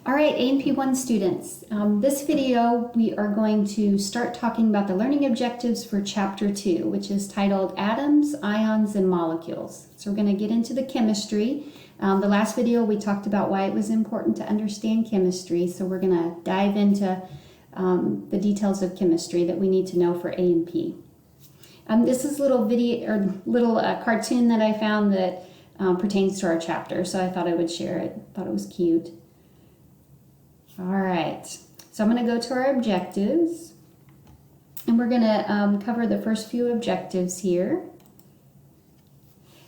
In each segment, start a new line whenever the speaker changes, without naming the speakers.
All right, A&P1 students, this video we are going to start talking about the learning objectives for Chapter 2, which is titled Atoms, Ions, and Molecules. So we're going to get into the chemistry. The last video we talked about why it was important to understand chemistry, so we're going to dive into the details of chemistry that we need to know for A&P. This is a little video or little cartoon that I found that pertains to our chapter, so I thought I would share it. Thought it was cute. All right, so I'm going to go to our objectives, and we're going to cover the first few objectives here.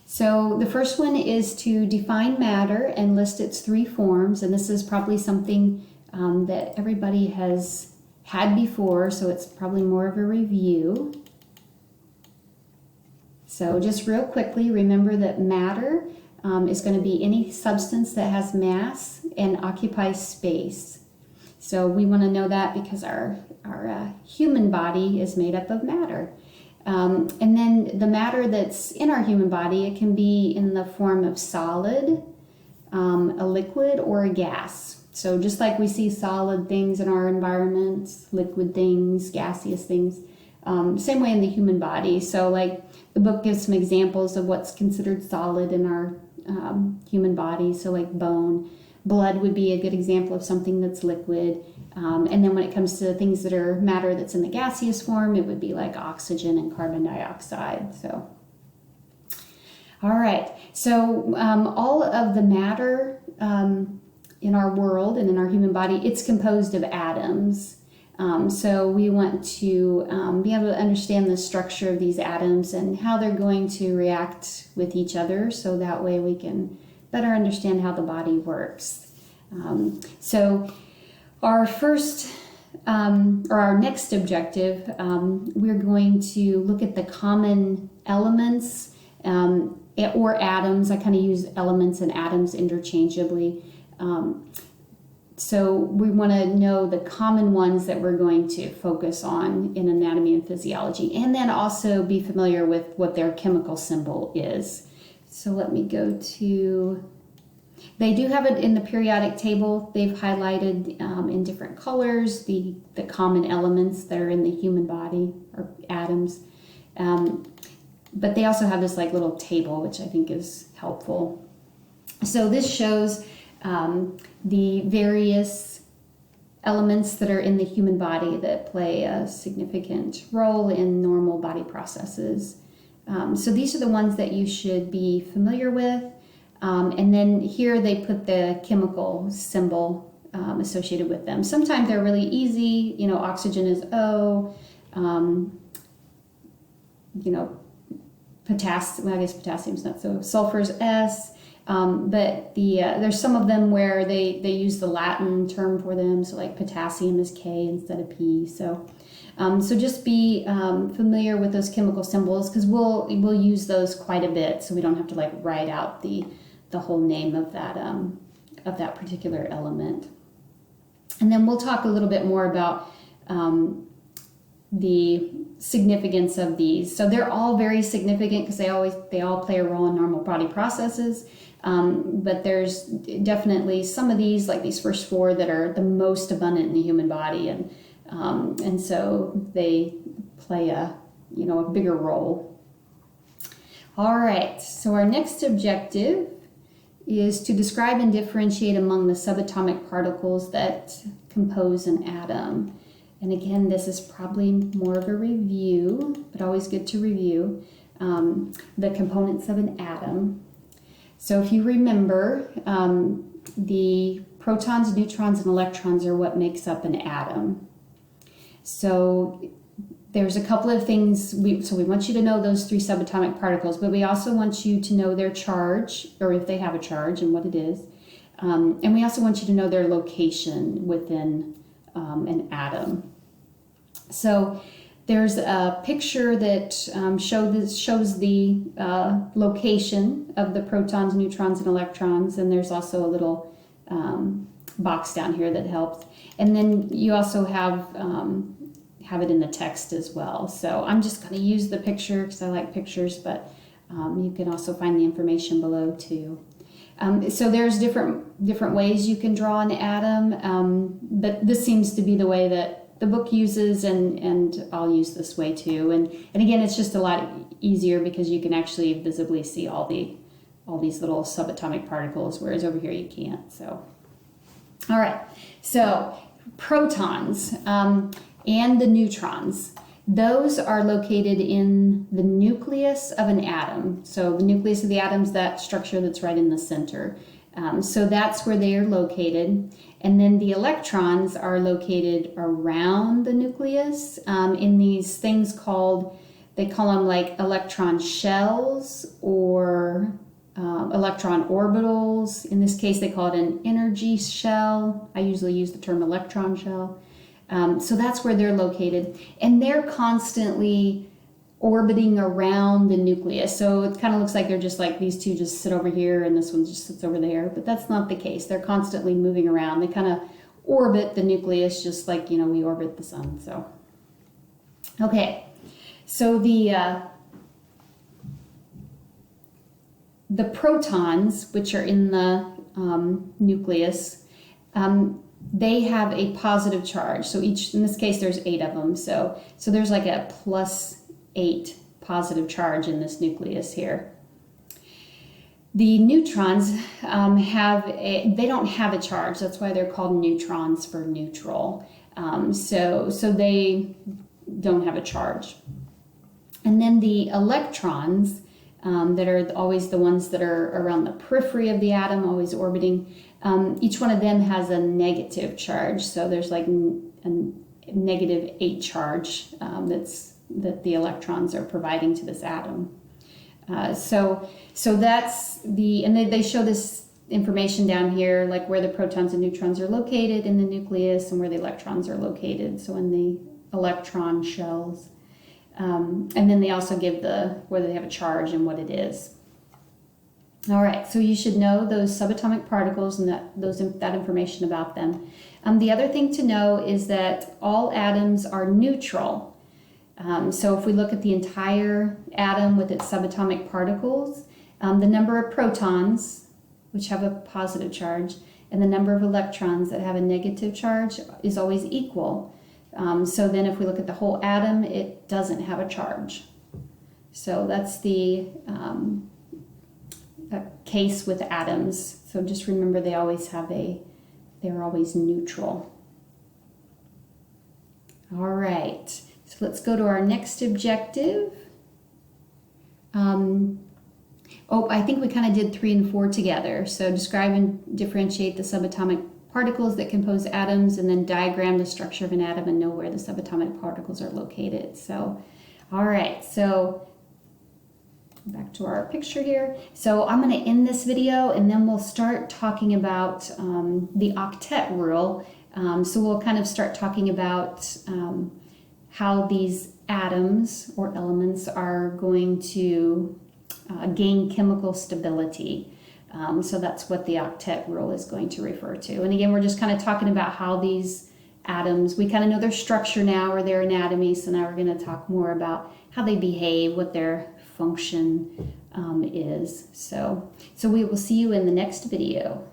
So the first one is to define matter and list its three forms, and this is probably something that everybody has had before, so it's probably more of a review. So just real quickly, remember that matter is going to be any substance that has mass and occupies space. So we want to know that because our human body is made up of matter. And then the matter that's in our human body, it can be in the form of solid, a liquid, or a gas. So just like we see solid things in our environment, liquid things, gaseous things, same way in the human body. So like the book gives some examples of what's considered solid in our human body. So like bone. Blood would be a good example of something that's liquid. And then when it comes to things that are matter that's in the gaseous form, it would be like oxygen and carbon dioxide. So, all right. So all of the matter in our world and in our human body, it's composed of atoms. So we want to be able to understand the structure of these atoms and how they're going to react with each other, so that way we can better understand how the body works. So our first, or our next objective, we're going to look at the common elements or atoms. I kind of use elements and atoms interchangeably. So we want to know the common ones that we're going to focus on in anatomy and physiology, and then also be familiar with what their chemical symbol is. So let me go to, they do have it in the periodic table. They've highlighted in different colors the common elements that are in the human body, or atoms. But they also have this like little table, which I think is helpful. So this shows the various elements that are in the human body that play a significant role in normal body processes. So these are the ones that you should be familiar with. And then here they put the chemical symbol associated with them. Sometimes they're really easy. You know, oxygen is O. You know, potassium, well, I guess potassium's not so. Sulfur is S. But there's some of them where they use the Latin term for them. So like potassium is K instead of P. So just be familiar with those chemical symbols, because we'll use those quite a bit, so we don't have to like write out the whole name of that particular element. And then we'll talk a little bit more about the significance of these. So they're all very significant because they all play a role in normal body processes. But there's definitely some of these, like these first four, that are the most abundant in the human body, and so they play a bigger role. All right, so our next objective is to describe and differentiate among the subatomic particles that compose an atom. And again, this is probably more of a review, but always good to review the components of an atom. So if you remember, the protons, neutrons, and electrons are what makes up an atom. So there's a couple of things, so we want you to know those three subatomic particles, but we also want you to know their charge, or if they have a charge and what it is. And we also want you to know their location within an atom. So there's a picture that shows the location of the protons, neutrons, and electrons, and there's also a little box down here that helps. And then you also have it in the text as well. So I'm just going to use the picture because I like pictures, but you can also find the information below too. So there's different ways you can draw an atom, but this seems to be the way that the book uses, and I'll use this way too. And again, it's just a lot easier because you can actually visibly see all these little subatomic particles, whereas over here you can't. So, all right. So protons and the neutrons. Those are located in the nucleus of an atom. So the nucleus of the atom is that structure that's right in the center. So that's where they are located. And then the electrons are located around the nucleus in these things they call them like electron shells or electron orbitals. In this case, they call it an energy shell. I usually use the term electron shell. So that's where they're located, and they're constantly orbiting around the nucleus. So it kind of looks like they're just like these two just sit over here and this one just sits over there, but that's not the case. They're constantly moving around. They kind of orbit the nucleus just like, we orbit the sun. So, okay, so the protons, which are in the nucleus, they have a positive charge. So in this case, there's 8 of them. So there's like a +8 positive charge in this nucleus here. The neutrons they don't have a charge. That's why they're called neutrons for neutral. So they don't have a charge. And then the electrons that are always the ones that are around the periphery of the atom, always orbiting. Each one of them has a negative charge, so there's like a -8 charge that the electrons are providing to this atom. So that's and they show this information down here, like where the protons and neutrons are located in the nucleus and where the electrons are located, so in the electron shells. And then they also give whether they have a charge and what it is. All right, so you should know those subatomic particles and that information about them. The other thing to know is that all atoms are neutral. So if we look at the entire atom with its subatomic particles, the number of protons, which have a positive charge, and the number of electrons that have a negative charge is always equal. So then if we look at the whole atom, it doesn't have a charge. So that's the case with atoms. So just remember they're always neutral. All right, so let's go to our next objective. I think we kind of did 3 and 4 together. So describe and differentiate the subatomic particles that compose atoms, and then diagram the structure of an atom and know where the subatomic particles are located. So, all right, so back to our picture here. So I'm going to end this video and then we'll start talking about the octet rule. So we'll kind of start talking about how these atoms or elements are going to gain chemical stability. So that's what the octet rule is going to refer to. And again, we're just kind of talking about how these atoms, we kind of know their structure now or their anatomy, so now we're going to talk more about how they behave, what their function is. So we will see you in the next video.